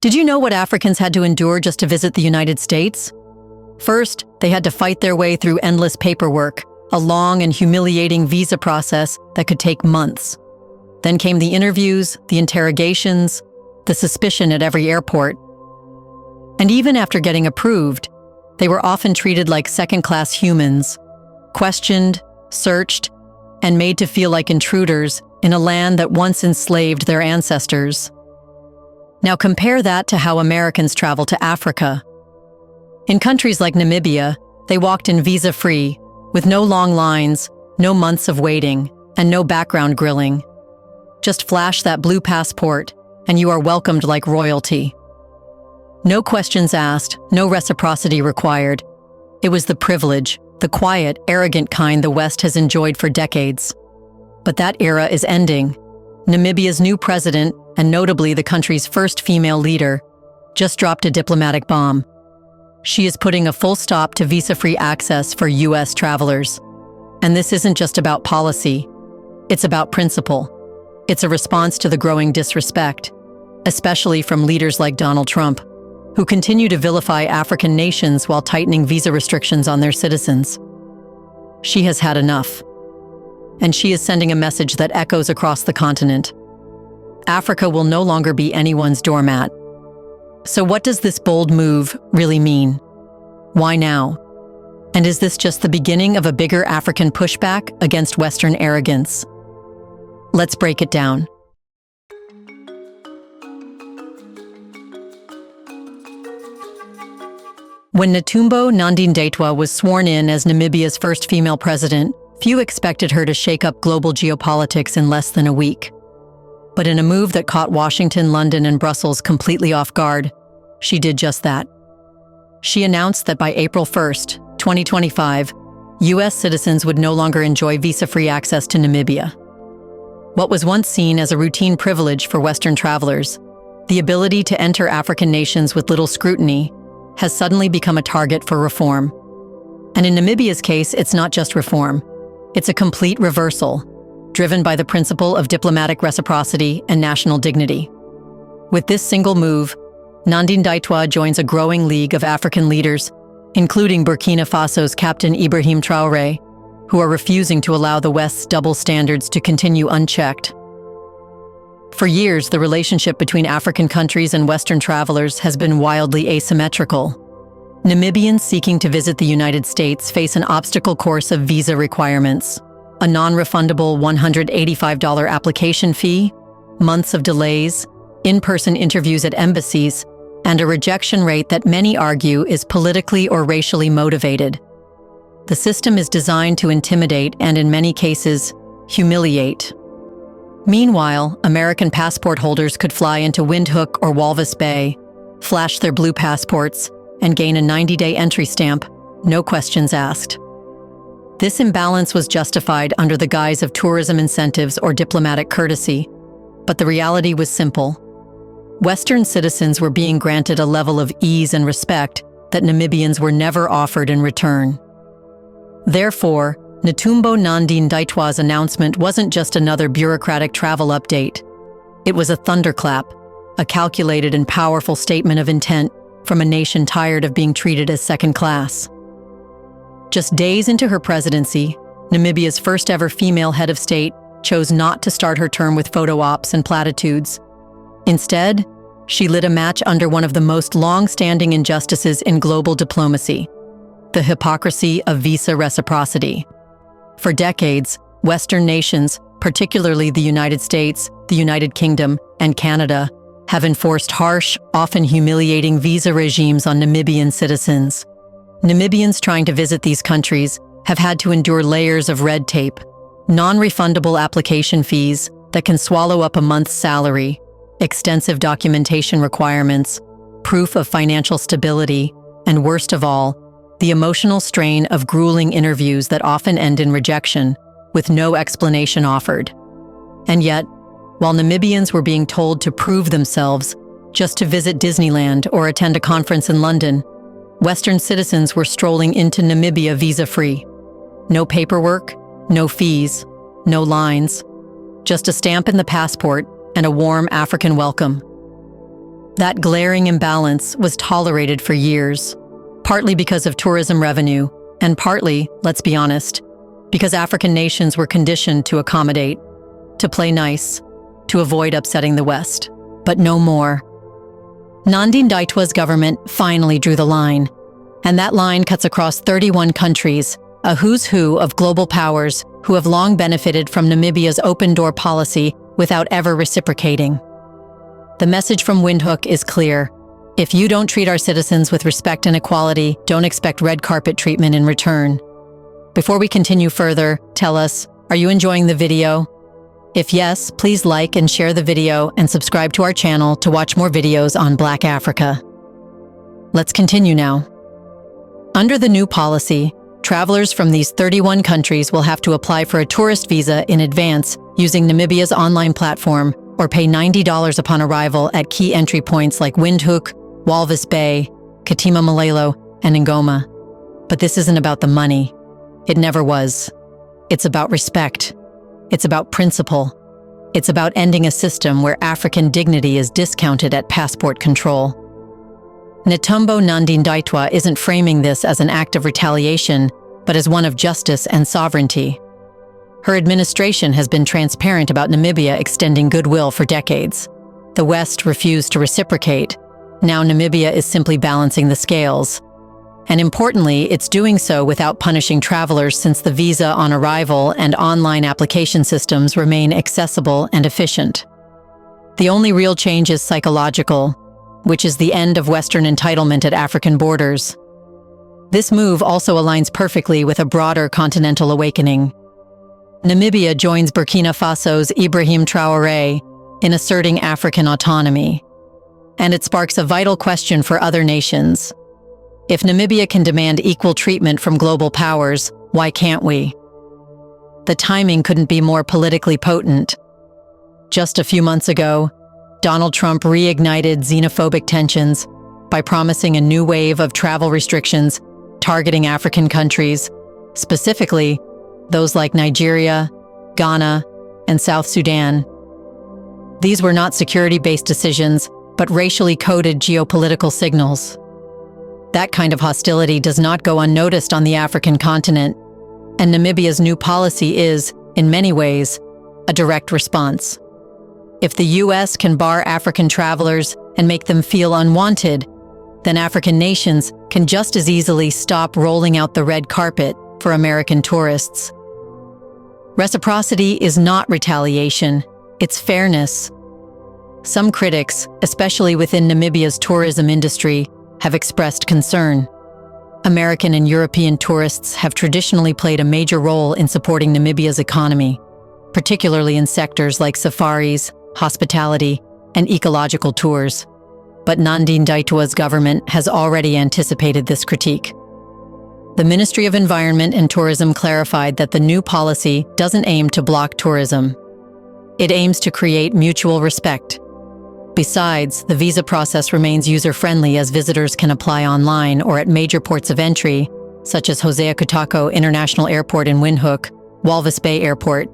Did you know what Africans had to endure just to visit the United States? First, they had to fight their way through endless paperwork, a long and humiliating visa process that could take months. Then came the interviews, the interrogations, the suspicion at every airport. And even after getting approved, they were often treated like second-class humans, questioned, searched, and made to feel like intruders in a land that once enslaved their ancestors. Now compare that to how Americans travel to Africa. In countries like Namibia, they walked in visa-free, with no long lines, no months of waiting, and no background grilling. Just flash that blue passport, and you are welcomed like royalty. No questions asked, no reciprocity required. It was the privilege, the quiet, arrogant kind the West has enjoyed for decades. But that era is ending. Namibia's new president, and notably the country's first female leader, just dropped a diplomatic bomb. She is putting a full stop to visa-free access for U.S. travelers. And this isn't just about policy. It's about principle. It's a response to the growing disrespect, especially from leaders like Donald Trump, who continue to vilify African nations while tightening visa restrictions on their citizens. She has had enough. And she is sending a message that echoes across the continent. Africa will no longer be anyone's doormat. So what does this bold move really mean? Why now? And is this just the beginning of a bigger African pushback against Western arrogance? Let's break it down. When Netumbo Nandi-Ndaitwah was sworn in as Namibia's first female president, few expected her to shake up global geopolitics in less than a week. But in a move that caught Washington, London, and Brussels completely off guard, she did just that. She announced that by April 1st, 2025, U.S. citizens would no longer enjoy visa-free access to Namibia. What was once seen as a routine privilege for Western travelers, the ability to enter African nations with little scrutiny, has suddenly become a target for reform. And in Namibia's case, it's not just reform. It's a complete reversal, driven by the principle of diplomatic reciprocity and national dignity. With this single move, Nandi-Ndaitwah joins a growing league of African leaders, including Burkina Faso's Captain Ibrahim Traoré, who are refusing to allow the West's double standards to continue unchecked. For years, the relationship between African countries and Western travelers has been wildly asymmetrical. Namibians seeking to visit the United States face an obstacle course of visa requirements, a non-refundable $185 application fee, months of delays, in-person interviews at embassies, and a rejection rate that many argue is politically or racially motivated. The system is designed to intimidate and, in many cases, humiliate. Meanwhile, American passport holders could fly into Windhoek or Walvis Bay, flash their blue passports, and gain a 90-day entry stamp, no questions asked. This imbalance was justified under the guise of tourism incentives or diplomatic courtesy, but the reality was simple. Western citizens were being granted a level of ease and respect that Namibians were never offered in return. Therefore, Netumbo Nandi-Ndaitwah's announcement wasn't just another bureaucratic travel update. It was a thunderclap, a calculated and powerful statement of intent from a nation tired of being treated as second class. Just days into her presidency, Namibia's first ever female head of state chose not to start her term with photo ops and platitudes. Instead, she lit a match under one of the most long-standing injustices in global diplomacy, the hypocrisy of visa reciprocity. For decades, Western nations, particularly the United States, the United Kingdom, and Canada, have enforced harsh, often humiliating visa regimes on Namibian citizens. Namibians trying to visit these countries have had to endure layers of red tape, non-refundable application fees that can swallow up a month's salary, extensive documentation requirements, proof of financial stability, and worst of all, the emotional strain of grueling interviews that often end in rejection, with no explanation offered. And yet, while Namibians were being told to prove themselves just to visit Disneyland or attend a conference in London, Western citizens were strolling into Namibia visa-free. No paperwork, no fees, no lines, just a stamp in the passport and a warm African welcome. That glaring imbalance was tolerated for years, partly because of tourism revenue, and partly, let's be honest, because African nations were conditioned to accommodate, to play nice, to avoid upsetting the West, but no more. Nandine Ndaitwah's government finally drew the line, and that line cuts across 31 countries, a who's who of global powers who have long benefited from Namibia's open-door policy without ever reciprocating. The message from Windhoek is clear. If you don't treat our citizens with respect and equality, don't expect red carpet treatment in return. Before we continue further, tell us, are you enjoying the video? If yes, please like and share the video and subscribe to our channel to watch more videos on Black Africa. Let's continue now. Under the new policy, travelers from these 31 countries will have to apply for a tourist visa in advance using Namibia's online platform or pay $90 upon arrival at key entry points like Windhoek, Walvis Bay, Katima Mulilo, and Ngoma. But this isn't about the money. It never was. It's about respect. It's about principle. It's about ending a system where African dignity is discounted at passport control. Netumbo Nandine Ndaitwah isn't framing this as an act of retaliation, but as one of justice and sovereignty. Her administration has been transparent about Namibia extending goodwill for decades. The West refused to reciprocate. Now Namibia is simply balancing the scales. And importantly, it's doing so without punishing travelers since the visa on arrival and online application systems remain accessible and efficient. The only real change is psychological, which is the end of Western entitlement at African borders. This move also aligns perfectly with a broader continental awakening. Namibia joins Burkina Faso's Ibrahim Traoré in asserting African autonomy. And it sparks a vital question for other nations. If Namibia can demand equal treatment from global powers, why can't we? The timing couldn't be more politically potent. Just a few months ago, Donald Trump reignited xenophobic tensions by promising a new wave of travel restrictions targeting African countries, specifically those like Nigeria, Ghana, and South Sudan. These were not security-based decisions, but racially coded geopolitical signals. That kind of hostility does not go unnoticed on the African continent, and Namibia's new policy is, in many ways, a direct response. If the US can bar African travelers and make them feel unwanted, then African nations can just as easily stop rolling out the red carpet for American tourists. Reciprocity is not retaliation, it's fairness. Some critics, especially within Namibia's tourism industry, have expressed concern. American and European tourists have traditionally played a major role in supporting Namibia's economy, particularly in sectors like safaris, hospitality, and ecological tours. But Nandine Ndaitwah's government has already anticipated this critique. The Ministry of Environment and Tourism clarified that the new policy doesn't aim to block tourism. It aims to create mutual respect. Besides, the visa process remains user-friendly as visitors can apply online or at major ports of entry, such as Hosea Kutako International Airport in Windhoek, Walvis Bay Airport,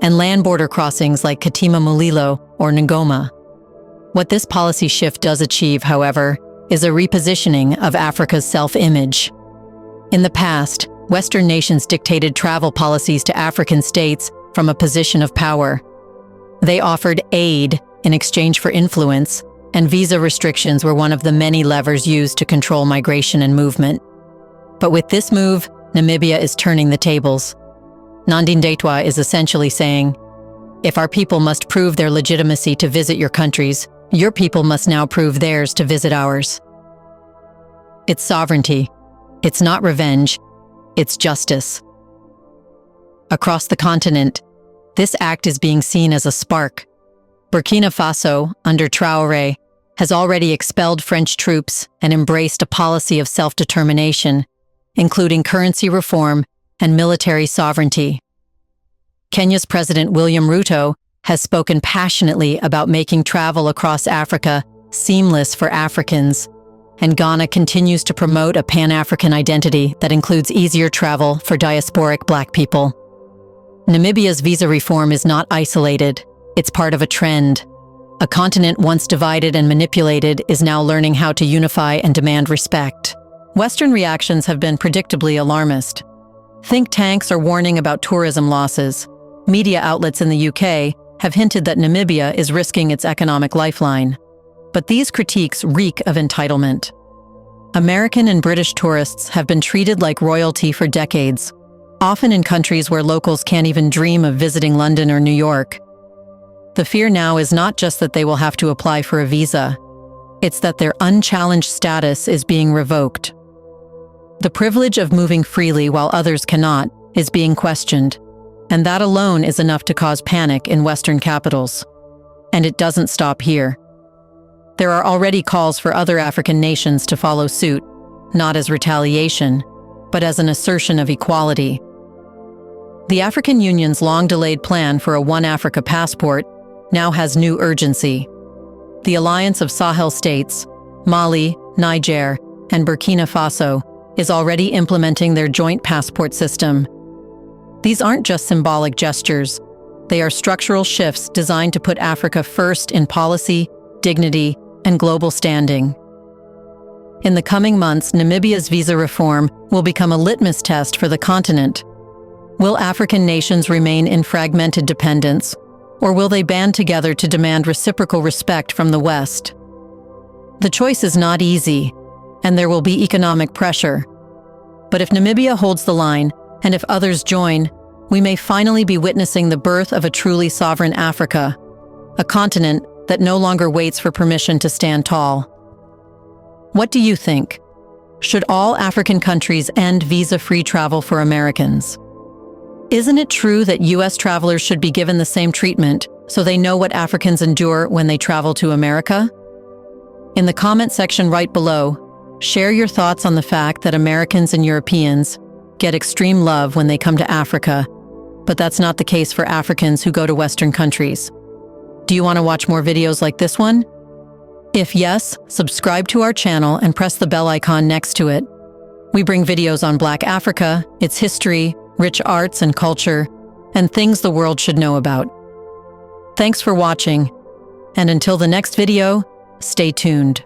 and land border crossings like Katima Mulilo or Ngoma. What this policy shift does achieve, however, is a repositioning of Africa's self-image. In the past, Western nations dictated travel policies to African states from a position of power. They offered aid in exchange for influence, and visa restrictions were one of the many levers used to control migration and movement. But with this move, Namibia is turning the tables. Nandine Ndaitwah is essentially saying, if our people must prove their legitimacy to visit your countries, your people must now prove theirs to visit ours. It's sovereignty. It's not revenge. It's justice. Across the continent, this act is being seen as a spark. Burkina Faso, under Traoré, has already expelled French troops and embraced a policy of self-determination, including currency reform and military sovereignty. Kenya's President William Ruto has spoken passionately about making travel across Africa seamless for Africans, and Ghana continues to promote a Pan-African identity that includes easier travel for diasporic Black people. Namibia's visa reform is not isolated. It's part of a trend A continent once divided and manipulated is now learning how to unify and demand respect. Western reactions have been predictably alarmist. Think tanks are warning about tourism losses. Media outlets in the UK have hinted that Namibia is risking its economic lifeline. But these critiques reek of entitlement. American and British tourists have been treated like royalty for decades, often in countries where locals can't even dream of visiting London or New York. The fear now is not just that they will have to apply for a visa, it's that their unchallenged status is being revoked. The privilege of moving freely while others cannot is being questioned, and that alone is enough to cause panic in Western capitals. And it doesn't stop here. There are already calls for other African nations to follow suit, not as retaliation, but as an assertion of equality. The African Union's long-delayed plan for a One Africa passport now has new urgency. The alliance of Sahel states, Mali, Niger, and Burkina Faso, is already implementing their joint passport system. These aren't just symbolic gestures. They are structural shifts designed to put Africa first in policy, dignity, and global standing. In the coming months, Namibia's visa reform will become a litmus test for the continent. Will African nations remain in fragmented dependence, or will they band together to demand reciprocal respect from the West? The choice is not easy, and there will be economic pressure. But if Namibia holds the line, and if others join, we may finally be witnessing the birth of a truly sovereign Africa, a continent that no longer waits for permission to stand tall. What do you think? Should all African countries end visa-free travel for Americans? Isn't it true that U.S. travelers should be given the same treatment so they know what Africans endure when they travel to America? In the comment section right below, share your thoughts on the fact that Americans and Europeans get extreme love when they come to Africa, but that's not the case for Africans who go to Western countries. Do you want to watch more videos like this one? If yes, subscribe to our channel and press the bell icon next to it. We bring videos on Black Africa, its history, rich arts and culture, and things the world should know about. Thanks for watching, and until the next video, stay tuned.